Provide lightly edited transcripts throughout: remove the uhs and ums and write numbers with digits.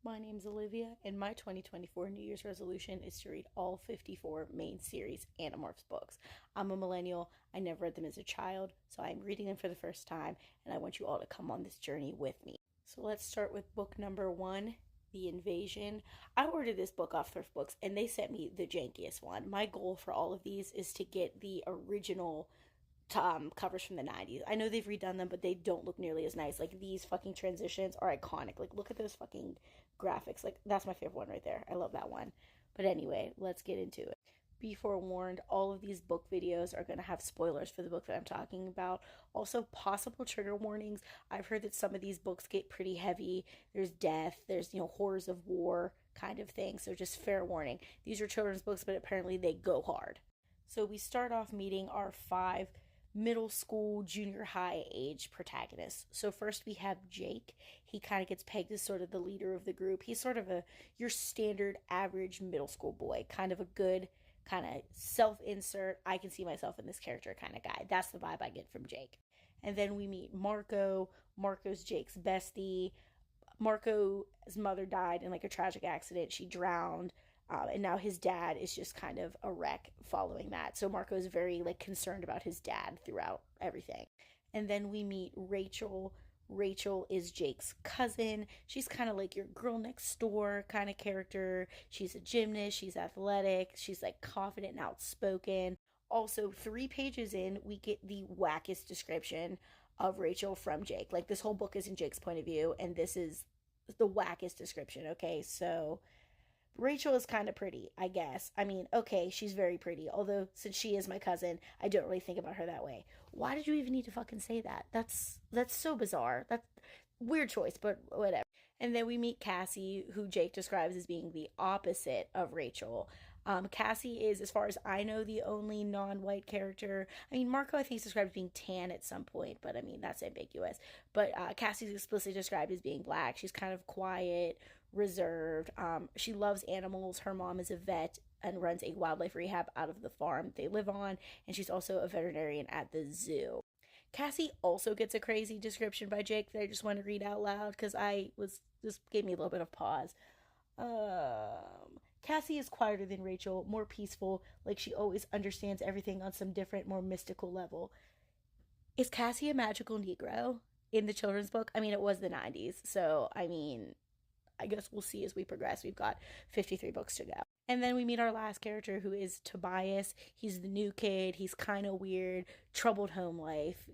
My name's Olivia, and my 2024 New Year's resolution is to read all 54 main series Animorphs books. I'm a millennial. I never read them as a child, so I'm reading them for the first time, and I want you all to come on this journey with me. So let's start with book number 1, The Invasion. I ordered this book off Thrift Books, and they sent me the jankiest one. My goal for all of these is to get the original covers from the 90s. I know they've redone them, but they don't look nearly as nice. Like, these fucking transitions are iconic. Like, look at those fucking graphics. Like, that's my favorite one right there. I love that one. But anyway, let's get into it. Be forewarned, all of these book videos are going to have spoilers for the book that I'm talking about. Also, possible trigger warnings. I've heard that some of these books get pretty heavy. There's death, there's, horrors of war kind of thing. So just fair warning. These are children's books, but apparently they go hard. So we start off meeting our 5 middle school, junior high age protagonists. So first we have Jake. He kind of gets pegged as sort of the leader of the group. He's sort of your standard average middle school boy, kind of a good kind of self-insert, I can see myself in this character kind of guy. That's the vibe I get from Jake. And then we meet Marco. Marco's Jake's bestie. Marco's mother died in like a tragic accident. She drowned. And now his dad is just kind of a wreck following that. So Marco is very concerned about his dad throughout everything. And then we meet Rachel. Rachel is Jake's cousin. She's kind of like your girl next door kind of character. She's a gymnast. She's athletic. She's confident and outspoken. Also, 3 pages in, we get the wackest description of Rachel from Jake. This whole book is in Jake's point of view, and this is the wackest description. Okay, so Rachel is kind of pretty, I guess. I mean, okay, she's very pretty. Although, since she is my cousin, I don't really think about her that way. Why did you even need to fucking say that? That's so bizarre. That's weird choice, but whatever. And then we meet Cassie, who Jake describes as being the opposite of Rachel. Cassie is, as far as I know, the only non-white character. I mean, Marco, I think, is described as being tan at some point, but I mean, that's ambiguous. But Cassie's explicitly described as being black. She's kind of quiet, reserved. She loves animals. Her mom is a vet and runs a wildlife rehab out of the farm they live on, and she's also a veterinarian at the zoo. Cassie also gets a crazy description by Jake that I just want to read out loud because this gave me a little bit of pause. Cassie is quieter than Rachel, more peaceful, like she always understands everything on some different, more mystical level. Is Cassie a magical Negro in the children's book? I mean, it was the 90s, so I mean, I guess we'll see as we progress. We've got 53 books to go. And then we meet our last character, who is Tobias. He's the new kid. He's kind of weird, troubled home life.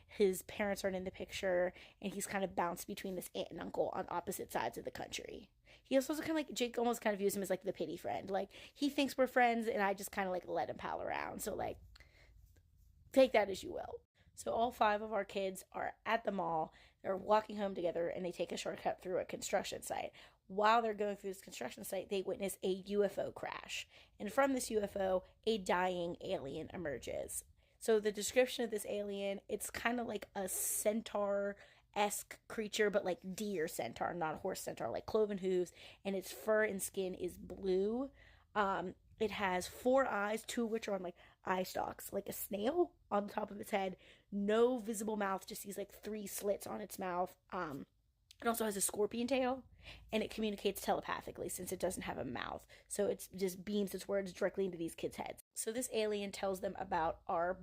His parents aren't in the picture, and he's kind of bounced between this aunt and uncle on opposite sides of the country. He also kind of Jake almost kind of views him as the pity friend. He thinks we're friends, and I just kind of let him pal around. So take that as you will. So all 5 of our kids are at the mall. They're walking home together, and they take a shortcut through a construction site. While they're going through this construction site, they witness a UFO crash. And from this UFO, a dying alien emerges. So the description of this alien, it's kind of like a centaur-esque creature, but deer centaur, not a horse centaur, cloven hooves, and its fur and skin is blue. It has 4 eyes, 2 of which are on eye stalks, like a snail on the top of its head. No visible mouth, just these 3 slits on its mouth. It also has a scorpion tail, and it communicates telepathically since it doesn't have a mouth. So it just beams its words directly into these kids' heads. So this alien tells them about our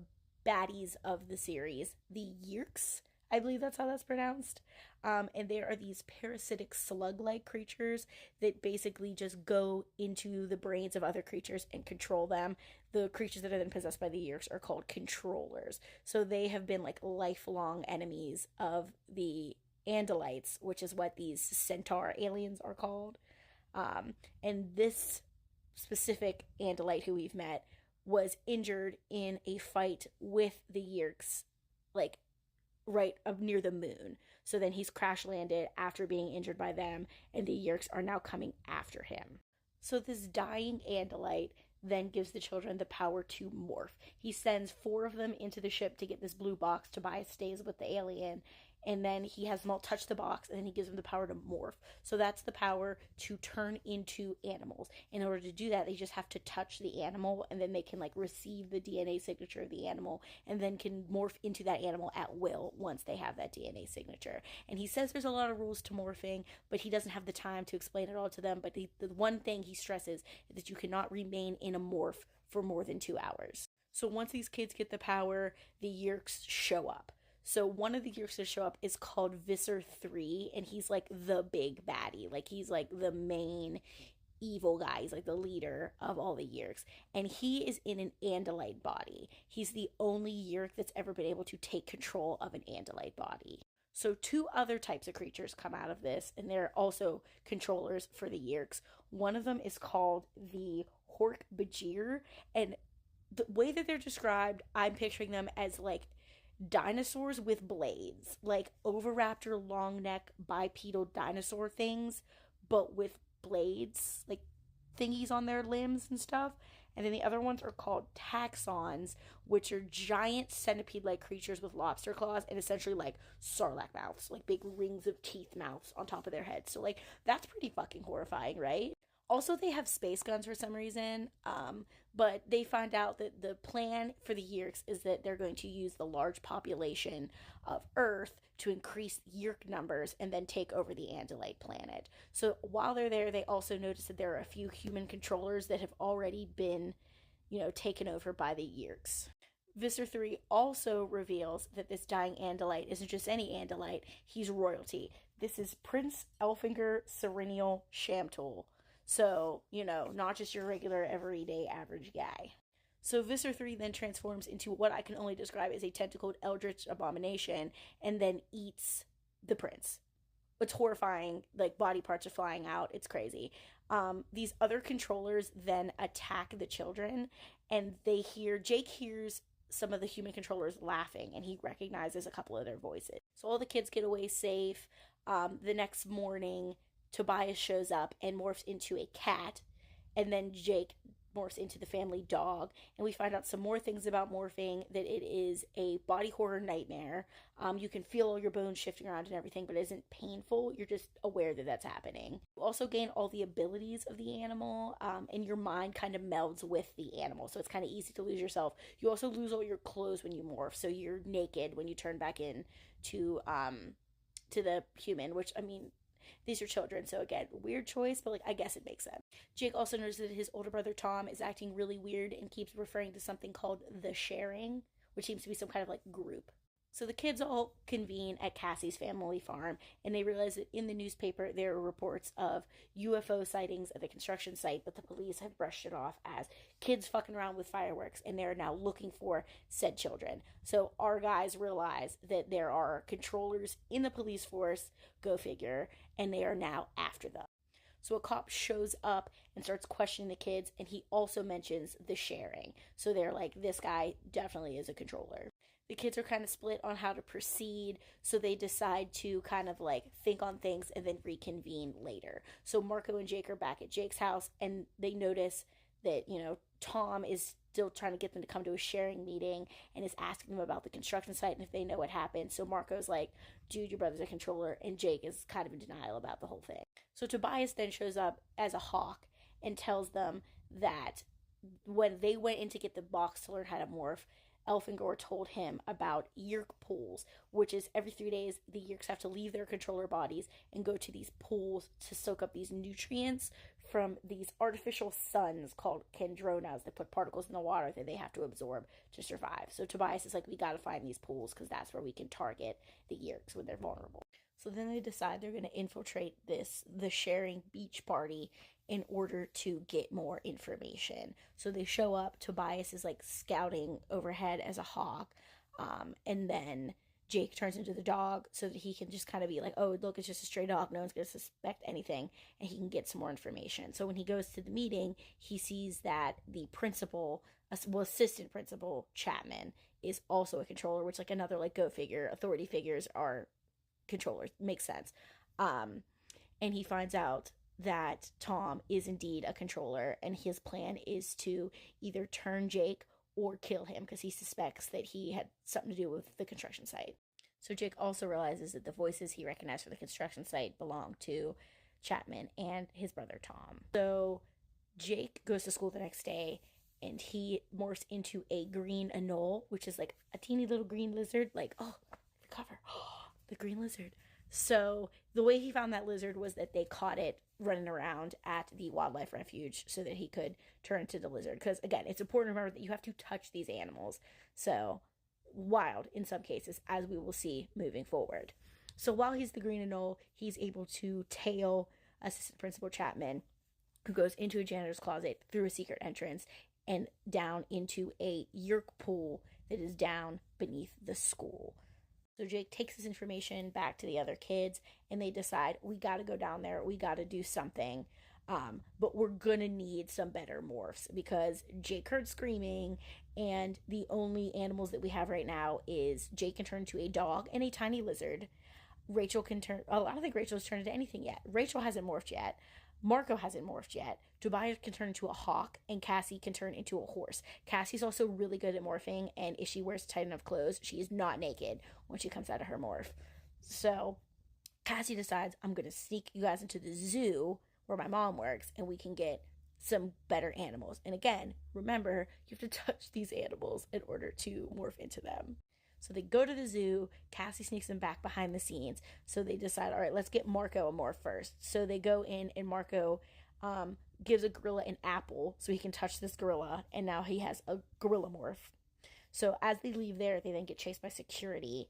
baddies of the series, the Yeerks. I believe that's how that's pronounced. And there are these parasitic slug-like creatures that basically just go into the brains of other creatures and control them. The creatures that are then possessed by the Yeerks are called controllers. So they have been lifelong enemies of the Andalites, which is what these centaur aliens are called. And this specific Andalite who we've met was injured in a fight with the Yeerks, right up near the moon. So then he's crash landed after being injured by them, and the Yeerks are now coming after him. So this dying Andalite then gives the children the power to morph. He sends 4 of them into the ship to get this blue box. Tobias stays with the alien, and then he has them all touch the box, and then he gives them the power to morph. So that's the power to turn into animals. In order to do that, they just have to touch the animal, and then they can like receive the DNA signature of the animal, and then can morph into that animal at will once they have that DNA signature. And he says there's a lot of rules to morphing, but he doesn't have the time to explain it all to them. But the one thing he stresses is that you cannot remain in a morph for more than 2 hours. So once these kids get the power, the Yeerks show up. So one of the Yeerks that show up is called Visser 3, and he's like the big baddie. Like he's like the main evil guy. He's like the leader of all the Yeerks. And he is in an Andalite body. He's the only Yeerk that's ever been able to take control of an Andalite body. So two other types of creatures come out of this, and they're also controllers for the Yeerks. One of them is called the Hork Bajir, and the way that they're described, I'm picturing them as like dinosaurs with blades, like oviraptor long neck bipedal dinosaur things, but with blades, like thingies on their limbs and stuff. And then the other ones are called taxons, which are giant centipede like creatures with lobster claws and essentially like sarlacc mouths, like big rings of teeth mouths on top of their heads. So like that's pretty fucking horrifying, right? Also, they have space guns for some reason, but they find out that the plan for the Yeerks is that they're going to use the large population of Earth to increase Yeerk numbers and then take over the Andalite planet. So while they're there, they also notice that there are a few human controllers that have already been, taken over by the Yeerks. Visser 3 also reveals that this dying Andalite isn't just any Andalite, he's royalty. This is Prince Elfinger Serenial Shamtool. So, not just your regular, everyday, average guy. So Visser 3 then transforms into what I can only describe as a tentacled eldritch abomination and then eats the prince. It's horrifying. Like, body parts are flying out. It's crazy. These other controllers then attack the children, and Jake hears some of the human controllers laughing, and he recognizes a couple of their voices. So all the kids get away safe. The next morning, Tobias shows up and morphs into a cat, and then Jake morphs into the family dog, and we find out some more things about morphing, that it is a body horror nightmare. You can feel all your bones shifting around and everything, but it isn't painful. You're just aware that that's happening. You also gain all the abilities of the animal, and your mind kind of melds with the animal, so it's kind of easy to lose yourself. You also lose all your clothes when you morph, so you're naked when you turn back in to the human, which, I mean, these are children, so again, weird choice, but like I guess it makes sense. Jake also notices that his older brother Tom is acting really weird and keeps referring to something called the sharing, which seems to be some kind of like group. So the kids all convene at Cassie's family farm, and they realize that in the newspaper there are reports of UFO sightings at the construction site, but the police have brushed it off as kids fucking around with fireworks, and they're now looking for said children. So our guys realize that there are controllers in the police force, go figure, and they are now after them. So a cop shows up and starts questioning the kids, and he also mentions the sharing. So they're like, this guy definitely is a controller. The kids are kind of split on how to proceed, so they decide to kind of like think on things and then reconvene later. So Marco and Jake are back at Jake's house, and they notice that, Tom is still trying to get them to come to a sharing meeting and is asking them about the construction site and if they know what happened. So Marco's like, dude, your brother's a controller, and Jake is kind of in denial about the whole thing. So Tobias then shows up as a hawk and tells them that when they went in to get the box to learn how to morph, Elfingor told him about Yeerk pools, which is every 3 days the Yeerks have to leave their controller bodies and go to these pools to soak up these nutrients from these artificial suns called Kandronas that put particles in the water that they have to absorb to survive. So Tobias is like, we gotta find these pools because that's where we can target the Yeerks when they're vulnerable. So then they decide they're going to infiltrate the sharing beach party in order to get more information. So they show up. Tobias is like scouting overhead as a hawk. And then Jake turns into the dog so that he can just kind of be like, oh, look, it's just a stray dog. No one's going to suspect anything. And he can get some more information. So when he goes to the meeting, he sees that the principal, assistant principal Chapman, is also a controller, which like another like go figure. Authority figures are controllers. Makes sense. And he finds out that Tom is indeed a controller, and his plan is to either turn Jake or kill him because he suspects that he had something to do with the construction site. So Jake also realizes that the voices he recognized for the construction site belong to Chapman and his brother Tom. So Jake goes to school the next day and he morphs into a green anole, which is like a teeny little green lizard. Like, oh, the cover. Oh, the green lizard. So the way he found that lizard was that they caught it running around at the wildlife refuge so that he could turn into the lizard. Because again, it's important to remember that you have to touch these animals. So wild in some cases, as we will see moving forward. So while he's the green anole, he's able to tail Assistant Principal Chapman, who goes into a janitor's closet through a secret entrance and down into a yerk pool that is down beneath the school. So Jake takes this information back to the other kids and they decide, we got to go down there. We got to do something. But we're going to need some better morphs because Jake heard screaming and the only animals that we have right now is Jake can turn into a dog and a tiny lizard. Rachel can turn, oh, I don't think Rachel's turned into anything yet. Rachel hasn't morphed yet. Marco hasn't morphed yet. Tobias can turn into a hawk, and Cassie can turn into a horse. Cassie's also really good at morphing, and if she wears tight enough clothes, she is not naked when she comes out of her morph. So Cassie decides, I'm going to sneak you guys into the zoo where my mom works, and we can get some better animals. And again, remember, you have to touch these animals in order to morph into them. So they go to the zoo. Cassie sneaks them back behind the scenes. So they decide, all right, let's get Marco a morph first. So they go in and Marco gives a gorilla an apple so he can touch this gorilla. And now he has a gorilla morph. So as they leave there, they then get chased by security.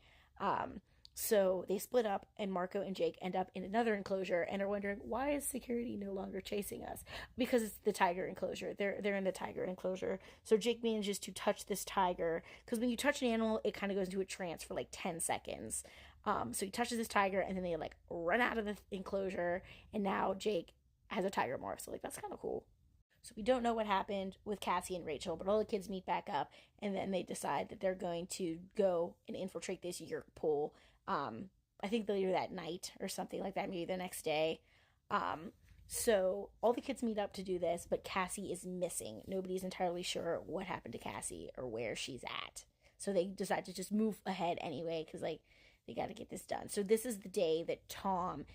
So they split up and Marco and Jake end up in another enclosure and are wondering, why is security no longer chasing us? Because it's the tiger enclosure. They're in the tiger enclosure. So Jake manages to touch this tiger because when you touch an animal, it kind of goes into a trance for like 10 seconds. So he touches this tiger and then they like run out of the enclosure and now Jake has a tiger morph. So like that's kind of cool. So we don't know what happened with Cassie and Rachel, but all the kids meet back up and then they decide that they're going to go and infiltrate this yerk pool. I think later that night or something like that, maybe the next day. So all the kids meet up to do this, but Cassie is missing. Nobody's entirely sure what happened to Cassie or where she's at. So they decide to just move ahead anyway, because like they got to get this done. So this is the day that Tom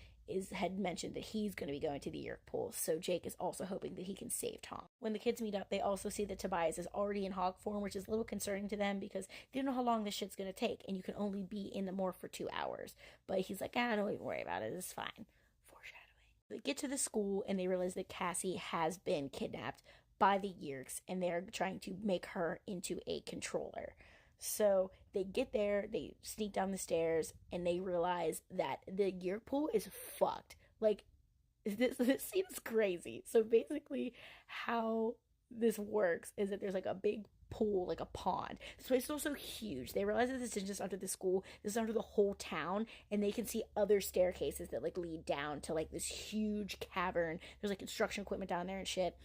had mentioned that he's going to be going to the yerk pool. So Jake is also hoping that he can save Tom. When the kids meet up, they also see that Tobias is already in hog form, which is a little concerning to them because they don't know how long this shit's going to take, and you can only be in the morph for 2 hours. But he's like, don't even worry about it. It's fine. Foreshadowing. They get to the school, and they realize that Cassie has been kidnapped by the yerks, and they're trying to make her into a controller. So they get there, they sneak down the stairs, and they realize that the yerk pool is fucked. Like, this scene is crazy. So basically, how this works is that there's like a big pool, like a pond. This place is also huge. They realize that this isn't just under the school, this is under the whole town, and they can see other staircases that like lead down to like this huge cavern. There's like construction equipment down there and shit.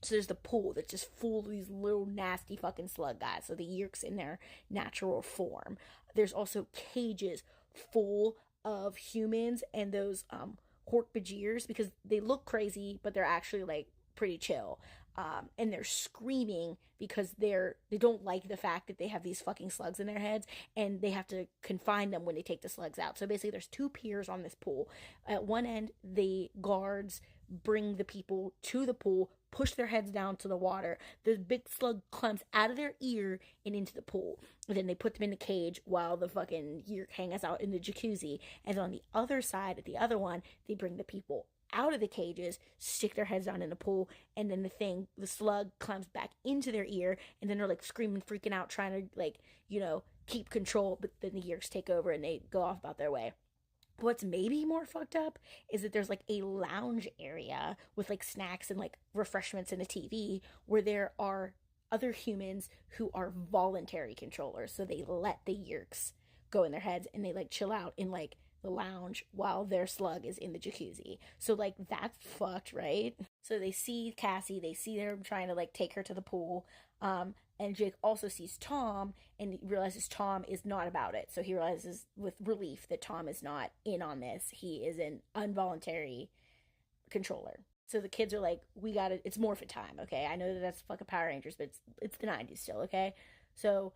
So there's the pool that's just full of these little nasty fucking slug guys. So the yerks in their natural form. There's also cages full of humans and those hork-bajirs because they look crazy, but they're actually like pretty chill. And they're screaming because they don't like the fact that they have these fucking slugs in their heads and they have to confine them when they take the slugs out. So basically there's 2 piers on this pool. At one end, the guards bring the people to the pool, push their heads down to the water. The big slug climbs out of their ear and into the pool. And then they put them in a cage while the fucking yerk hangs out in the jacuzzi. And then on the other side, at the other one, they bring the people out of the cages, stick their heads down in the pool, and then the slug climbs back into their ear, and then they're like screaming, freaking out, trying to like, keep control, but then the yerks take over and they go off about their way. What's maybe more fucked up is that there's like a lounge area with like snacks and like refreshments and a TV where there are other humans who are voluntary controllers. So they let the yerks go in their heads and they like chill out in like the lounge while their slug is in the jacuzzi. So like that's fucked, right? So they see Cassie, they see them trying to like take her to the pool. And Jake also sees Tom and realizes Tom is not about it. So he realizes with relief that Tom is not in on this. He is an involuntary controller. So the kids are like, we got it. It's morphin' time, okay? I know that that's fucking Power Rangers, but it's the 90s still, okay? So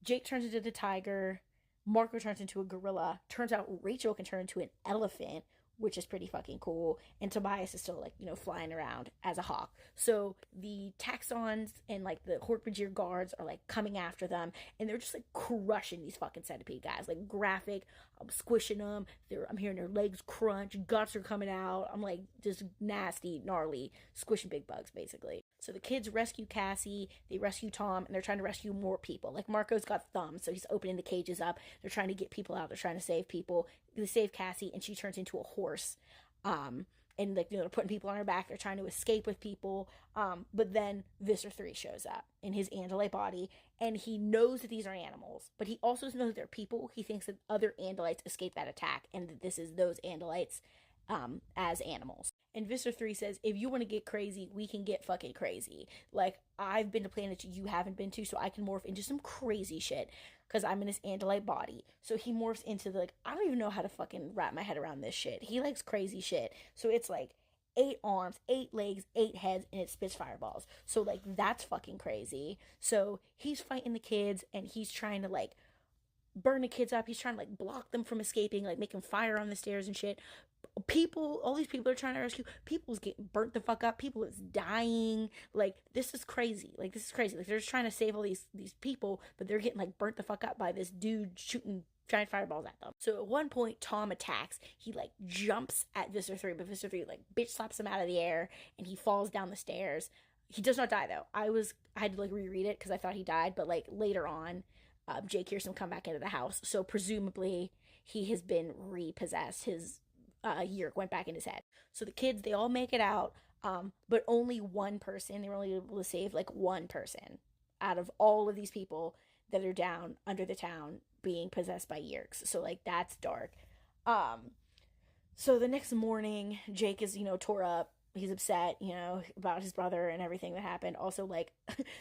Jake turns into the tiger. Marco turns into a gorilla. Turns out Rachel can turn into an elephant, which is pretty fucking cool. And Tobias is still, like, you know, flying around as a hawk. So the Taxons and, like, the Hork-Bajir guards are, like, coming after them. And they're just, like, crushing these fucking centipede guys. Like, graphic. I'm squishing them. I'm hearing their legs crunch. Guts are coming out. I'm, like, just nasty, gnarly, squishing big bugs, basically. So the kids rescue Cassie. They rescue Tom. And they're trying to rescue more people. Like, Marco's got thumbs. So he's opening the cages up. They're trying to get people out. They're trying to save people. They save Cassie. And she turns into a horse. And, like, you know, they're putting people on her back. They're trying to escape with people. But then Visser 3 shows up in his Andalite body, and he knows that these are animals, but he also knows they're people. He thinks that other Andalites escaped that attack, and that this is those Andalites as animals. And Visser 3 says, if you want to get crazy, we can get fucking crazy. Like, I've been to planets you haven't been to, so I can morph into some crazy shit, because I'm in this Andalite body. So he morphs into the, like, I don't even know how to fucking wrap my head around this shit. He likes crazy shit. So it's, like, 8 arms, 8 legs, 8 heads, and it spits fireballs. So, like, that's fucking crazy. So he's fighting the kids, and he's trying to, like, burn the kids up. He's trying to, like, block them from escaping, like, making fire on the stairs and shit. People, all these people are trying to rescue. People's getting burnt the fuck up. People is dying. Like, this is crazy. Like, this is crazy. Like, they're just trying to save all these people, but they're getting, like, burnt the fuck up by this dude shooting giant fireballs at them. So at one point, Tom attacks. He, like, jumps at Visser 3, but Visser 3, like, bitch slaps him out of the air, and he falls down the stairs. He does not die, though. I had to, like, reread it because I thought he died, but, like, later on, Jake hears him come back into the house. So presumably, he has been repossessed. His Yerk went back in his head. So the kids, they all make it out, but only one person, they were only able to save, like, one person out of all of these people that are down under the town being possessed by Yerks. So, like, that's dark. So the next morning, Jake is, you know, tore up. He's upset, you know, about his brother and everything that happened. Also, like,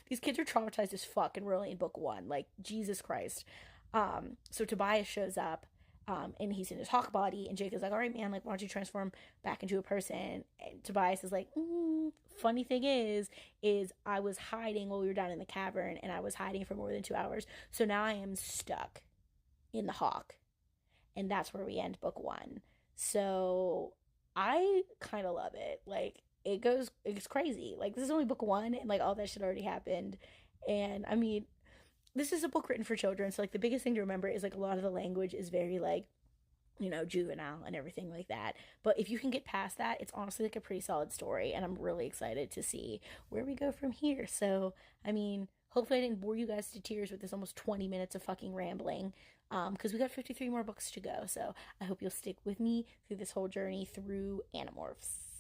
these kids are traumatized as fuck, and we're only in book 1. Like, Jesus Christ. So Tobias shows up, and he's in his hawk body, and Jake is like, all right, man, like, why don't you transform back into a person? And Tobias is like, funny thing is I was hiding while we were down in the cavern, and I was hiding for more than 2 hours, so now I am stuck in the hawk. And that's where we end book 1. So I kind of love it. Like, it's crazy. Like, this is only book 1, and, like, all that shit already happened. And, I mean, this is a book written for children, so, like, the biggest thing to remember is, like, a lot of the language is very, like, you know, juvenile and everything like that. But if you can get past that, it's honestly, like, a pretty solid story, and I'm really excited to see where we go from here. So, I mean, hopefully I didn't bore you guys to tears with this almost 20 minutes of fucking rambling, because we got 53 more books to go. So I hope you'll stick with me through this whole journey through Animorphs.